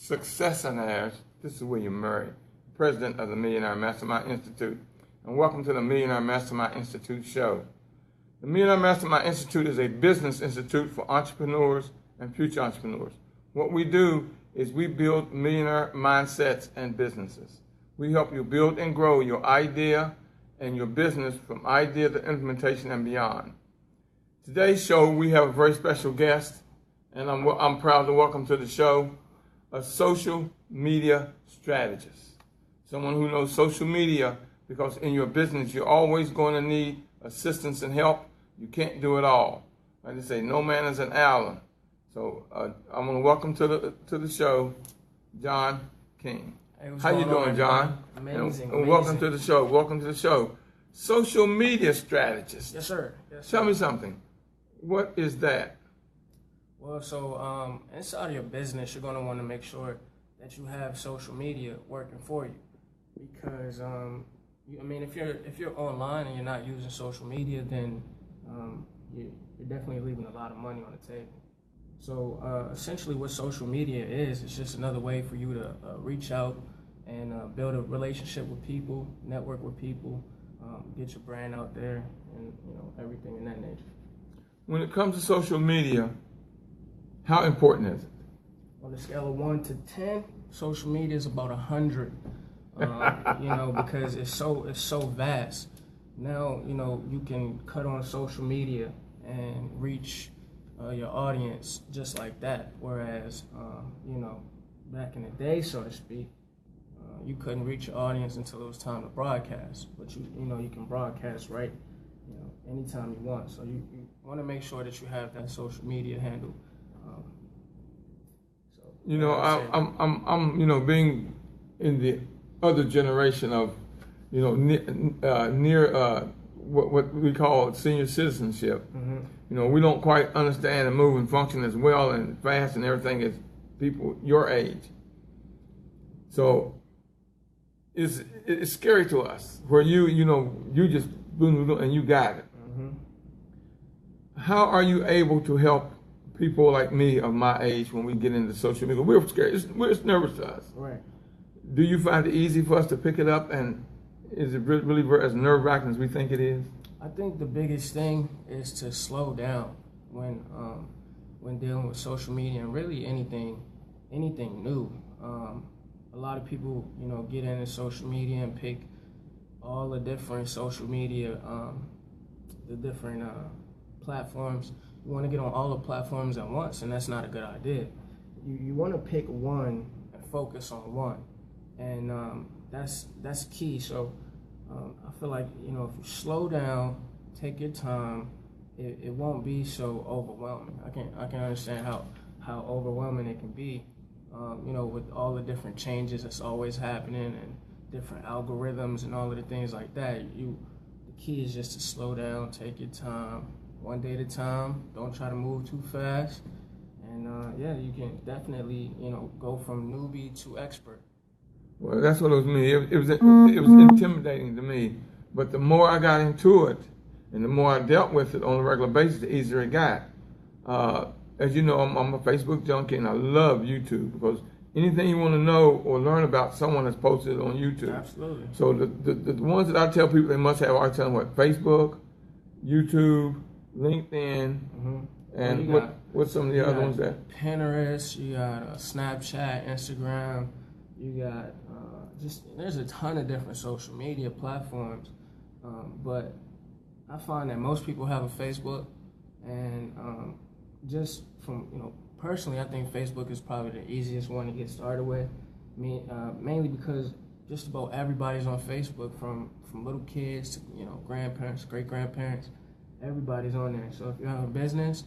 successionaires. This is William Murray, president of the Millionaire Mastermind Institute, and welcome to the Millionaire Mastermind Institute show. The Millionaire Mastermind Institute is a business institute for entrepreneurs and future entrepreneurs. What we do is we build millionaire mindsets and businesses. We help you build and grow your idea and your business from idea to implementation and beyond. Today's show, we have a very special guest, and I'm proud to welcome to the show a social media strategist, someone who knows social media, because in your business you're always going to need assistance and help. You can't do it all. Like they say, no man is an island. So I'm going to welcome to the show, John King. Hey, how you doing, John? Amazing. And welcome to the show. Welcome to the show. Social media strategist. Yes, sir. Yes, sir. Tell me something. What is that? Well, so inside of your business, you're going to want to make sure that you have social media working for you, because if you're online and you're not using social media, then you're definitely leaving a lot of money on the table. So essentially, what social media is, it's just another way for you to reach out and build a relationship with people, network with people, get your brand out there, and everything in that nature. When it comes to social media, how important is it? On a scale of 1 to 10, social media is about 100. Because it's so vast. Now, you can cut on social media and reach your audience just like that. Whereas, back in the day, so to speak, you couldn't reach your audience until it was time to broadcast. But you can broadcast right, anytime you want. So you want to make sure that you have that social media handle. I'm being in the other generation of, near what we call senior citizenship. Mm-hmm. We don't quite understand and move and function as well and fast and everything as people your age. So it's scary to us where you just boom and you got it. Mm-hmm. How are you able to help people like me of my age when we get into social media? We're scared. It's nervous to us. Right. Do you find it easy for us to pick it up, and is it really as nerve-wracking as we think it is? I think the biggest thing is to slow down when dealing with social media and really anything new. A lot of people, get into social media and pick all the different social media, the different platforms. You want to get on all the platforms at once, and that's not a good idea. You want to pick one and focus on one, and that's key. So I feel like if you slow down, take your time, it won't be so overwhelming. I can understand how overwhelming it can be, with all the different changes that's always happening and different algorithms and all of the things like that. The key is just to slow down, take your time. One day at a time. Don't try to move too fast, and you can definitely go from newbie to expert. Well, that's what it was me. It was intimidating to me, but the more I got into it, and the more I dealt with it on a regular basis, the easier it got. As you know, I'm a Facebook junkie, and I love YouTube because anything you want to know or learn about, someone has posted it on YouTube. Absolutely. So the ones that I tell people they must have, I tell them Facebook, YouTube, LinkedIn, mm-hmm. And what's some of the other ones that? Pinterest, you got Snapchat, Instagram, you got there's a ton of different social media platforms, but I find that most people have a Facebook, and just from personally, I think Facebook is probably the easiest one to get started with. Mainly because just about everybody's on Facebook, from little kids to grandparents, great grandparents. Everybody's on there. So if you have a business,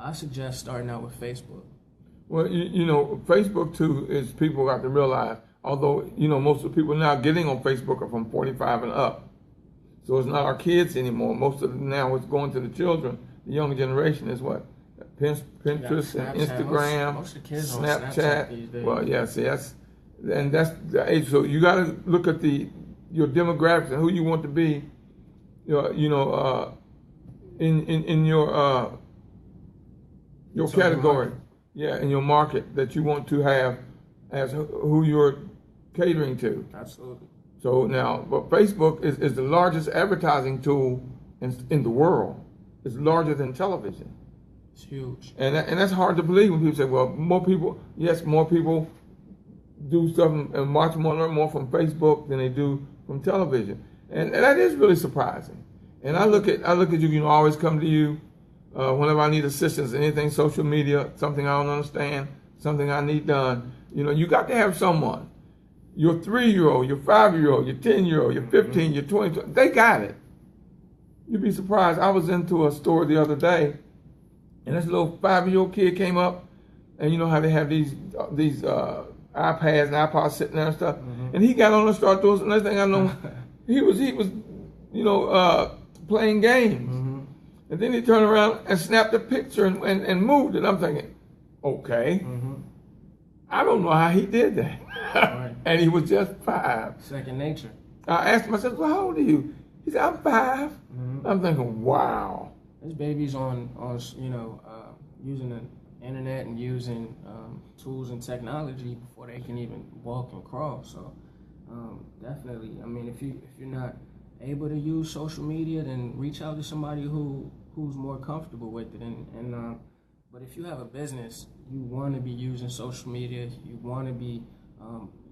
I suggest starting out with Facebook. Well, Facebook too is, people got to realize, although most of the people now getting on Facebook are from 45 and up, so it's not our kids anymore. Most of them now, it's going to the children. The younger generation is what? Pinterest and Instagram, most of the kids Snapchat. On Snapchat these days. Well, yeah, see, that's the age. So you got to look at your demographics and who you want to be. In your category, in your market that you want to have as who you're catering to. Absolutely. So now, but Facebook is the largest advertising tool in the world. It's larger than television. It's huge. And that's hard to believe when people say, well, more people do stuff and watch more, learn more from Facebook than they do from television. And that is really surprising. And I look at you, you know, I always come to you whenever I need assistance, anything social media, something I don't understand, something I need done. You know, you got to have someone. Your 3-year-old, your 5-year-old, your 10-year-old, your 15, your 20, they got it. You'd be surprised. I was into a store the other day, and this little 5-year-old kid came up, and you know how they have these iPads and iPods sitting there and stuff, and he got on and started doing. Next thing I know, he was you know playing games, and then he turned around and snapped a picture and moved it. I'm thinking, okay, I don't know how he did that. Right. And he was just 5. Second nature. I asked him, I said, well, how old are you? He said, I'm 5. I'm thinking, wow. There's babies on you know, using the internet and using tools and technology before they can even walk and crawl. So definitely, I mean, if you're not able to use social media, then reach out to somebody who's more comfortable with it. And but if you have a business, you want to be using social media. You want to be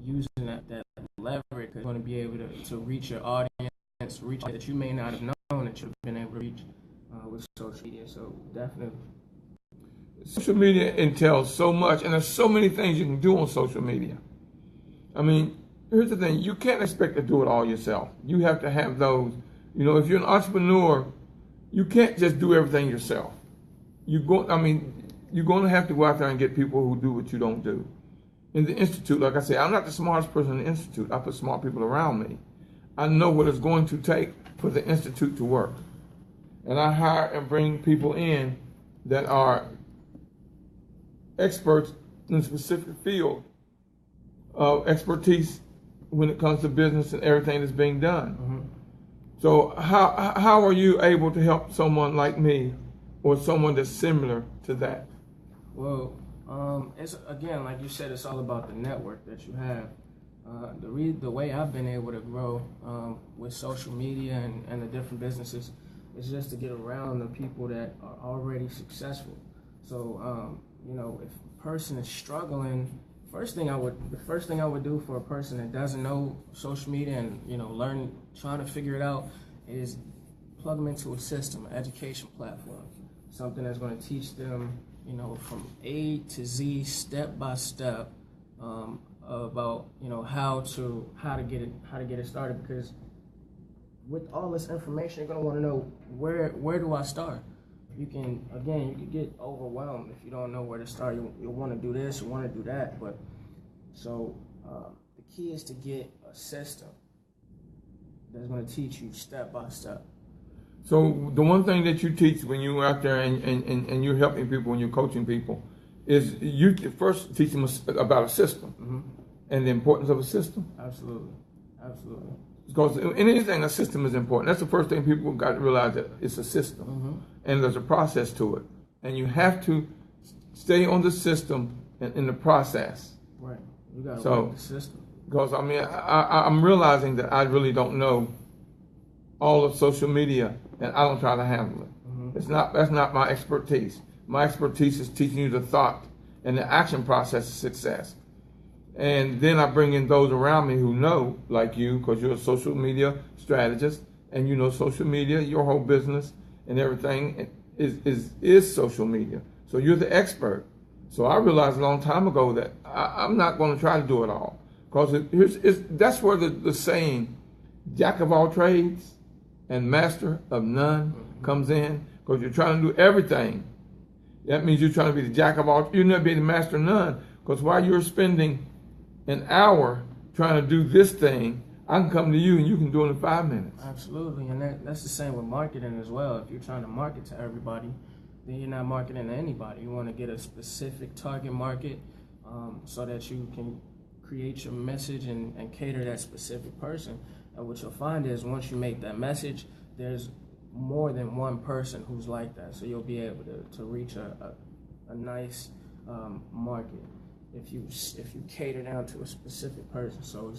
using that leverage. You want to be able to reach your audience, reach that you may not have known that you've been able to reach with social media. So definitely. Social media entails so much, and there's so many things you can do on social media. I mean, here's the thing. You can't expect to do it all yourself. You have to have those, you know, if you're an entrepreneur, you can't just do everything yourself. You're going to have to go out there and get people who do what you don't do. In the Institute, like I say, I'm not the smartest person in the Institute. I put smart people around me. I know what it's going to take for the Institute to work. And I hire and bring people in that are experts in a specific field of expertise when it comes to business and everything that's being done. So how are you able to help someone like me or someone that's similar to that? Well, it's again, like you said, it's all about the network that you have. The way I've been able to grow with social media and the different businesses is just to get around the people that are already successful. So, you know, if a person is struggling, the first thing I would do for a person that doesn't know social media and, you know, trying to figure it out is plug them into a system, an education platform, something that's going to teach them, you know, from A to Z, step by step, about, you know, how to get it started. Because with all this information, you're going to want to know where do I start. You can get overwhelmed if you don't know where to start. You want to do this, you want to do that, but so the key is to get a system that's going to teach you step by step. So the one thing that you teach when you're out there and you're helping people and you're coaching people is you first teach them about a system and the importance of a system. Absolutely. Because in anything, a system is important. That's the first thing people got to realize, that it's a system and there's a process to it. And you have to stay on the system and in the process. Right. You got to work the system. Because I mean, I'm realizing that I really don't know all of social media, and I don't try to handle it. That's not my expertise. My expertise is teaching you the thought and the action process of success. And then I bring in those around me who know, like you, because you're a social media strategist, and you know social media, your whole business and everything is social media. So you're the expert. So I realized a long time ago that I'm not going to try to do it all. Because that's where the saying, jack of all trades and master of none comes in, because you're trying to do everything. That means you're trying to be the jack of all, you'll never be the master of none, because while you're spending an hour trying to do this thing, I can come to you and you can do it in 5 minutes. Absolutely, and that's the same with marketing as well. If you're trying to market to everybody, then you're not marketing to anybody. You want to get a specific target market so that you can create your message and cater that specific person. And what you'll find is once you make that message, there's more than one person who's like that. So you'll be able to reach a nice market. if you cater down to a specific person. So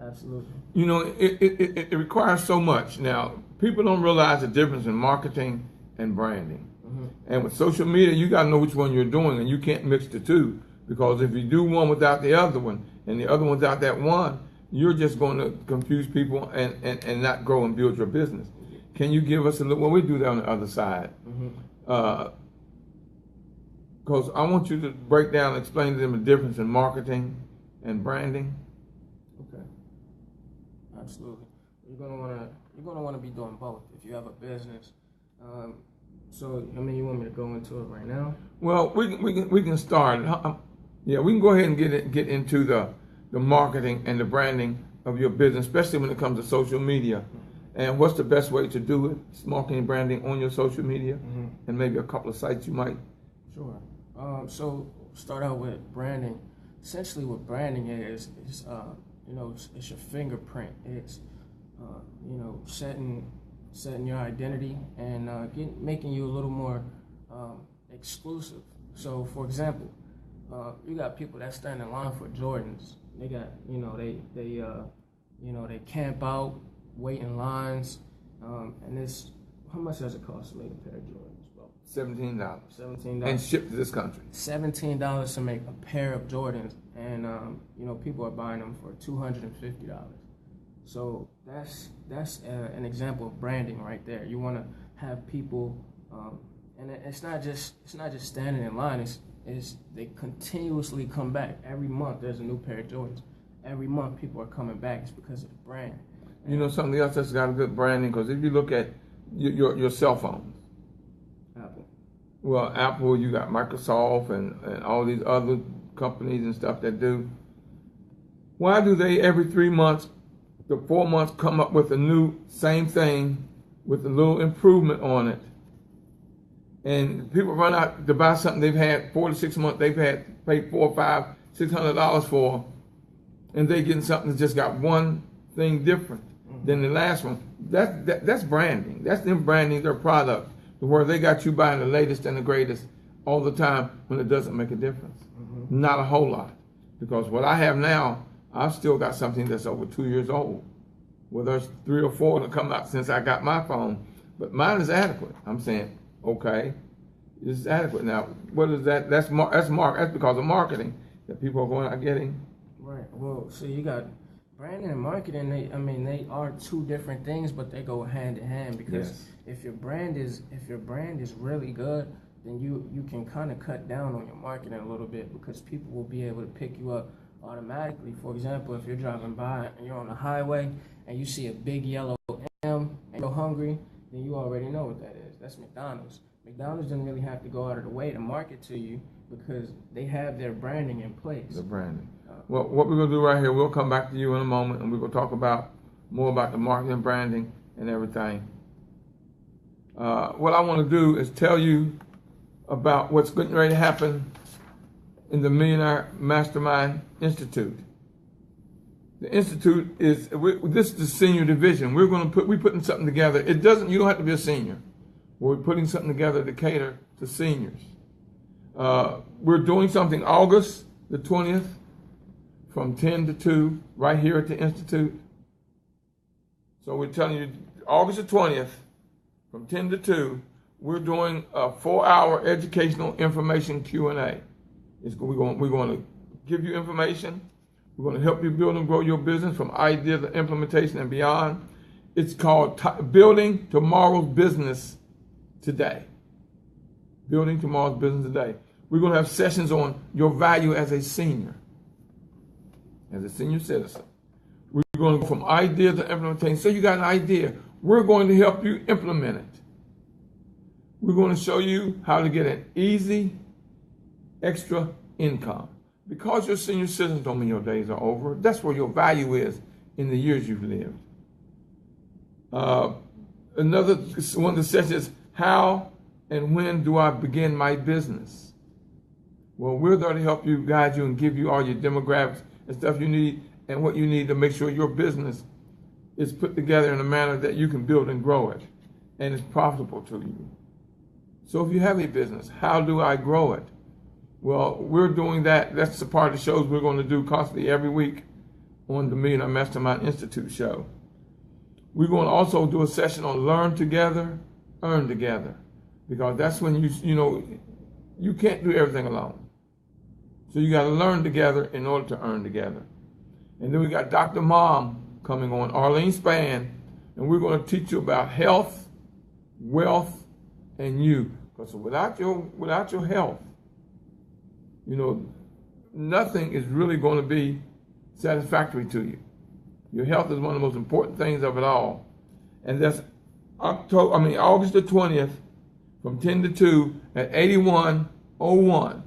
absolutely. You know, it requires so much. Now, people don't realize the difference in marketing and branding. Mm-hmm. And with social media, you got to know which one you're doing, and you can't mix the two, because if you do one without the other one, and the other one without that one, you're just going to confuse people and not grow and build your business. Can you give us a little? Well, we do that on the other side. Mm-hmm. Because I want you to break down and explain to them the difference in marketing and branding. Okay. Absolutely. You're gonna wanna be doing both if you have a business. So I mean, you want me to go into it right now? Well, we can start. Yeah, we can go ahead and get into the marketing and the branding of your business, especially when it comes to social media. And what's the best way to do it? It's marketing and branding on your social media, and maybe a couple of sites you might. Sure. So start out with branding. Essentially, what branding is you know, it's your fingerprint. It's you know, setting your identity and making you a little more exclusive. So, for example, you got people that stand in line for Jordans. They got, you know, they camp out, wait in lines, and it's, how much does it cost to make a pair of Jordans? Well, $17. $17. And shipped to this country. $17 to make a pair of Jordans, and you know, people are buying them for $250. So that's an example of branding right there. You want to have people, and it's not just standing in line. It's they continuously come back every month. There's a new pair of Jordans. Every month people are coming back. It's because of the brand. You know something else that's got a good branding, because if you look at your cell phones. Apple. Well, Apple, you got Microsoft and all these other companies and stuff that do. Why do they every 3 months, the 4 months, come up with a new same thing with a little improvement on it? And people run out to buy something they've had 4 to 6 months, they've had paid $400, $500, $600 for, and they getting something that's just got one thing different than the last one. That's branding. That's them branding their product, where they got you buying the latest and the greatest all the time when it doesn't make a difference. Not a whole lot, because what I have now, I've still got something that's over 2 years old. Well, there's 3 or 4 that come out since I got my phone, but mine is adequate. I'm saying, okay, this is adequate. Now, what is that? That's because of marketing that people are going out getting. Right. Well, so you got branding and marketing. They are two different things, but they go hand in hand, because if your brand is really good, then you can kind of cut down on your marketing a little bit, because people will be able to pick you up automatically. For example, if you're driving by and you're on the highway and you see a big yellow M and you're hungry, then you already know what that is. That's McDonald's. McDonald's doesn't really have to go out of the way to market to you, because they have their branding in place. The branding. Well, what we're going to do right here, we'll come back to you in a moment, and we're going to talk more about the marketing and branding and everything. What I want to do is tell you about what's getting ready to happen in the Millionaire Mastermind Institute. The Institute this is the senior division. We're putting something together. You don't have to be a senior. We're putting something together to cater to seniors. We're doing something August the 20th from 10 to 2 right here at the Institute. So we're telling you, August the 20th from 10 to 2, we're doing a 4-hour educational information Q&A. We're going to give you information. We're going to help you build and grow your business from idea to implementation and beyond. It's called Building Tomorrow's Business Today. Building Tomorrow's Business Today. We're going to have sessions on your value as a senior citizen. We're going to go from idea to implementation. So you got an idea. We're going to help you implement it. We're going to show you how to get an easy, extra income. Because you're senior citizens don't mean your days are over. That's where your value is in the years you've lived. Another one of the sessions is, how and when do I begin my business? Well, we're there to help you, guide you, and give you all your demographics and stuff you need, and what you need to make sure your business is put together in a manner that you can build and grow it, and it's profitable to you. So if you have a business, how do I grow it? Well, we're doing that. That's the part of the shows we're going to do constantly every week on the Millionaire Mastermind Institute show. We're going to also do a session on learn together, earn together, because that's when you can't do everything alone. So you got to learn together in order to earn together. And then we got Dr. Mom coming on, Arlene Spann, and we're going to teach you about health, wealth, and you. Because without your health, nothing is really going to be satisfactory to you. Your health is one of the most important things of it all. And that's August the 20th from 10 to 2 at 8101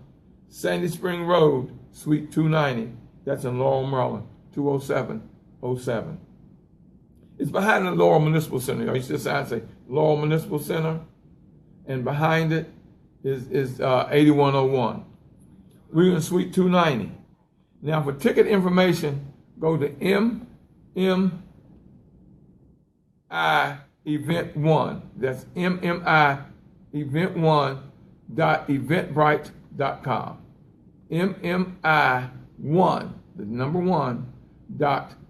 Sandy Spring Road, Suite 290. That's in Laurel, Maryland, 20707. It's behind the Laurel Municipal Center. I used to say Laurel Municipal Center, and behind it is 8101. We're in Suite 290. Now, for ticket information, go to MMI Event 1. That's MMI Event 1.eventbrite.com. MMI 1, the number 1,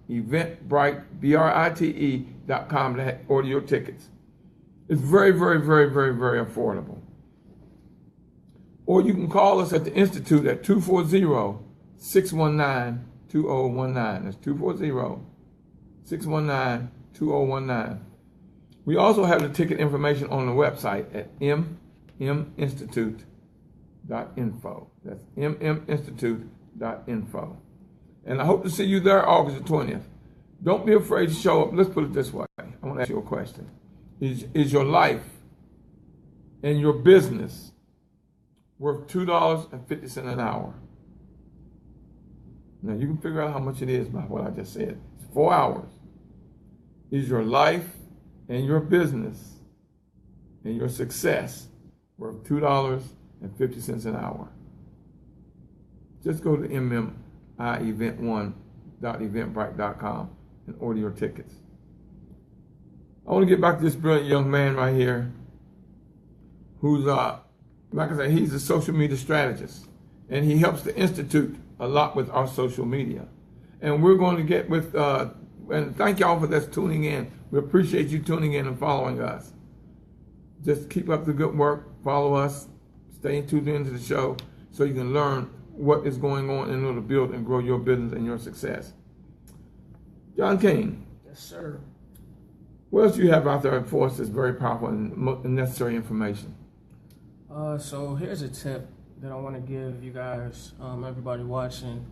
.eventbrite, BRITE.com to order your tickets. It's very, very, very, very, very affordable. Or you can call us at the Institute at 240-619-2019. That's 240-619-2019. We also have the ticket information on the website at mminstitute.info. That's mminstitute.info. And I hope to see you there August the 20th. Don't be afraid to show up. Let's put it this way. I want to ask you a question. Is your life and your business worth $2.50 an hour? Now, you can figure out how much it is by what I just said. It's 4 hours. Is your life and your business and your success worth $2.50 an hour? Just go to MMIEvent1.eventbrite.com and order your tickets. I want to get back to this brilliant young man right here who's, like I said, he's a social media strategist, and he helps the Institute a lot with our social media. And we're going to get with, and thank y'all for that's tuning in. We appreciate you tuning in and following us. Just keep up the good work, follow us, stay tuned into the show so you can learn what is going on in order to build and grow your business and your success. John King. Yes, sir. What else do you have out there for us that's very powerful and necessary information? So here's a tip that I want to give you guys, everybody watching.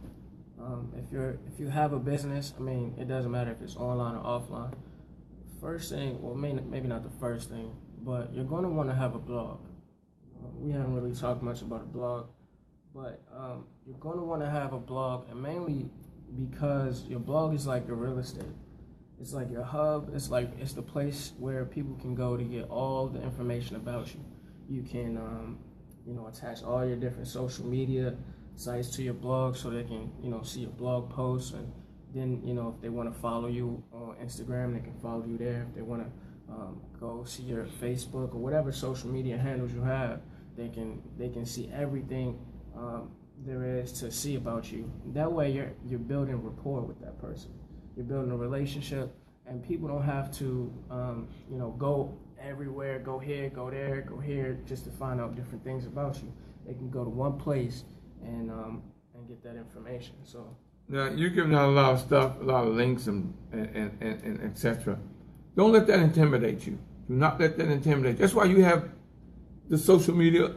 If you have a business, it doesn't matter if it's online or offline. First thing, well, maybe not the first thing, but you're going to want to have a blog. We haven't really talked much about a blog, but you're going to want to have a blog, and mainly because your blog is like your real estate. It's like your hub. It's the place where people can go to get all the information about you. You can, attach all your different social media sites to your blog so they can, see your blog posts. And then, if they want to follow you on Instagram, they can follow you there. If they want to go see your Facebook or whatever social media handles you have, they can see everything there is to see about you. That way, you're building rapport with that person. You're building a relationship, and people don't have to, go everywhere, go here, go there, go here, just to find out different things about you. They can go to one place and get that information. So now you're giving out a lot of stuff, a lot of links and etc. Don't let that intimidate you. Do not let that intimidate you. That's why you have the social media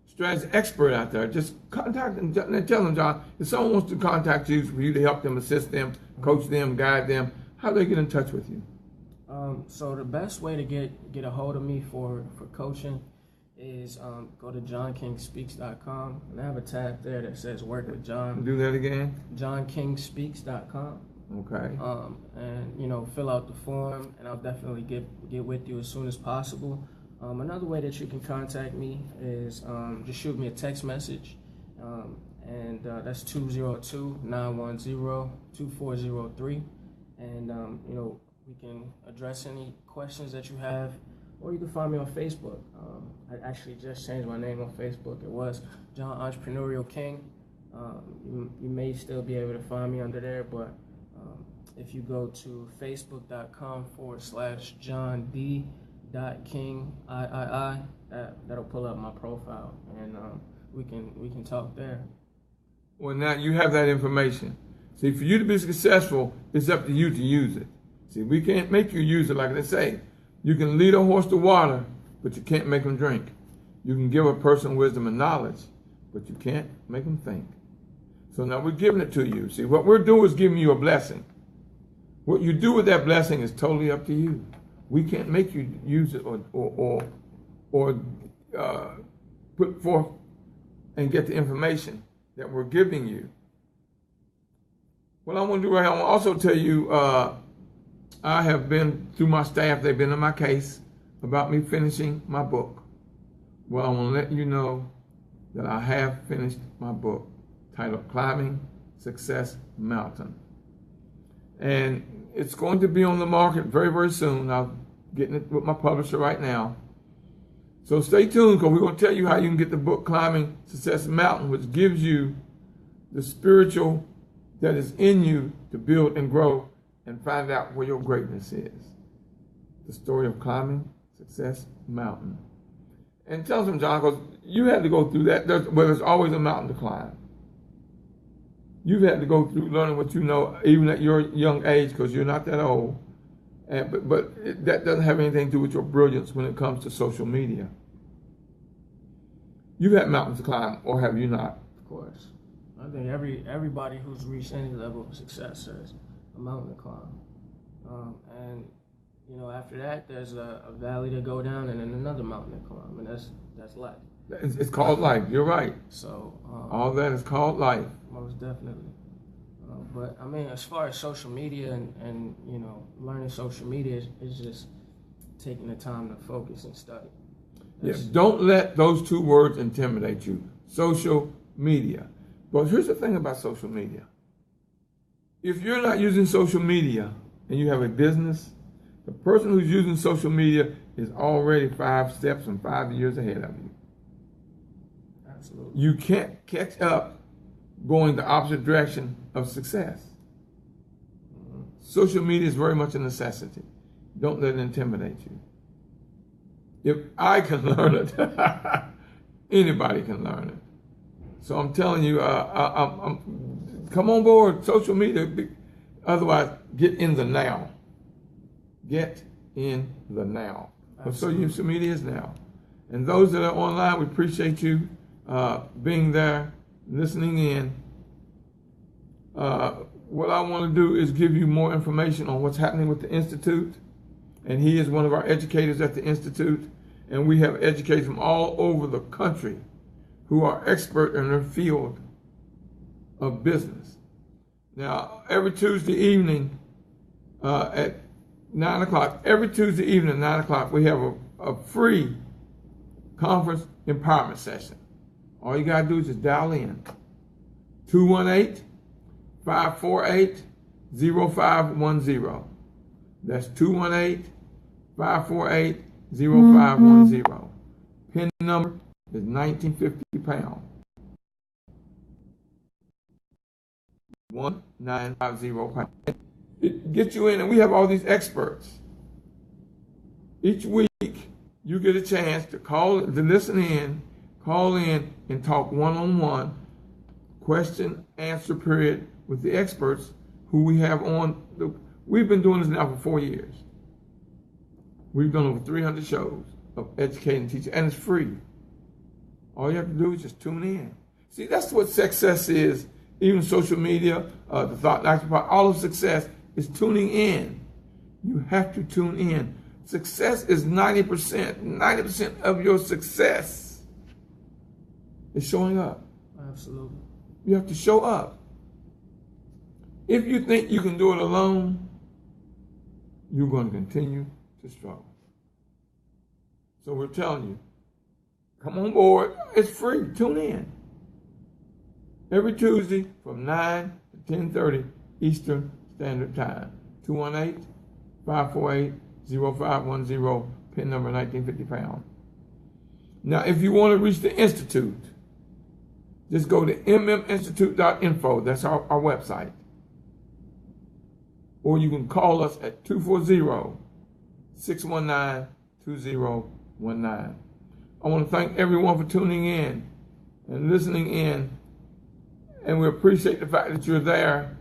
strategy expert out there. Just contact them and tell them, John, if someone wants to contact you for you to help them, assist them, coach them, guide them, how do they get in touch with you? So the best way to get a hold of me for coaching is go to johnkingspeaks.com, and I have a tab there that says work with John. Do that again. johnkingspeaks.com. Okay. And fill out the form, and I'll definitely get with you as soon as possible. Another way that you can contact me is just shoot me a text message, and that's 202-910-2403, and we can address any questions that you have or you can find me on Facebook. I actually just changed my name on Facebook. It was John Entrepreneurial King. You may still be able to find me under there, but if you go to facebook.com/JohnD.King III, that'll pull up my profile, and we can talk there. Well, now you have that information. See, for you to be successful, it's up to you to use it. See, we can't make you use it. Like they say, you can lead a horse to water, but you can't make him drink. You can give a person wisdom and knowledge, but you can't make them think. So now we're giving it to you. See, what we're doing is giving you a blessing. What you do with that blessing is totally up to you. We can't make you use it or put forth and get the information that we're giving you. What I want to do right now, I want to also tell you, I have been through my staff. They've been in my case about me finishing my book. Well, I want to let you know that I have finished my book titled Climbing Success Mountain. And it's going to be on the market very, very soon. I'm getting it with my publisher right now. So stay tuned, because we're going to tell you how you can get the book Climbing Success Mountain, which gives you the spiritual that is in you to build and grow and find out where your greatness is. The story of climbing Success Mountain. And tell them, John, because you had to go through that. There's always a mountain to climb. You've had to go through learning what you know, even at your young age, because you're not that old. But that doesn't have anything to do with your brilliance when it comes to social media. You've had mountains to climb, or have you not? Of course. I think everybody who's reached any level of success has a mountain to climb. And after that, there's a valley to go down, and then another mountain to climb, and that's life. It's called life. You're right. So all that is called life. Most definitely. But I mean, as far as social media and learning social media, it's just taking the time to focus and study. Yes. Don't let those two words intimidate you. Social media. But here's the thing about social media. If you're not using social media and you have a business, the person who's using social media is already 5 steps and 5 years ahead of you. Absolutely. You can't catch up going the opposite direction of success. Mm-hmm. Social media is very much a necessity. Don't let it intimidate you. If I can learn it, anybody can learn it. So I'm telling you, come on board, social media. Otherwise, get in the now. Get in the now. Social media is now. And those that are online, we appreciate you being there, listening in. What I want to do is give you more information on what's happening with the Institute. And he is one of our educators at the Institute. And we have educators from all over the country who are expert in their field of business. Now, every Tuesday evening at 9 o'clock, we have a free conference empowerment session. All you got to do is just dial in. 218-548-0510. That's 218-548-0510. PIN number is 1950 pound. 1950 pound. It gets you in, and we have all these experts. Each week, you get a chance to listen in, call in, and talk one-on-one, question, answer period with the experts who we have on. We've been doing this now for 4 years. We've done over 300 shows of educating teachers, and it's free. All you have to do is just tune in. See, that's what success is. Even social media, the Thought Action Part, all of success is tuning in. You have to tune in. Success is 90%. 90% of your success is showing up. Absolutely. You have to show up. If you think you can do it alone, you're going to continue to struggle. So we're telling you, come on board. It's free. Tune in. Every Tuesday from 9 to 10:30 Eastern Standard Time. 218-548-0510. pin number 1950 pound. Now, if you want to reach the Institute, just go to mminstitute.info. That's our website. Or you can call us at 240-619-2019. I want to thank everyone for tuning in and listening in. And we appreciate the fact that you're there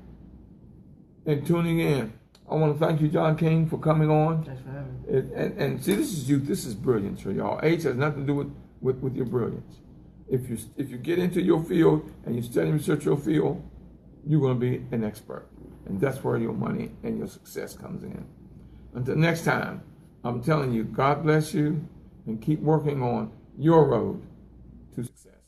and tuning in. I want to thank you, John King, for coming on. Thanks for having me. And see, this is youth. This is brilliance for y'all. Age has nothing to do with your brilliance. If you get into your field and you study and research your field, you're going to be an expert. And that's where your money and your success comes in. Until next time, I'm telling you, God bless you and keep working on your road to success.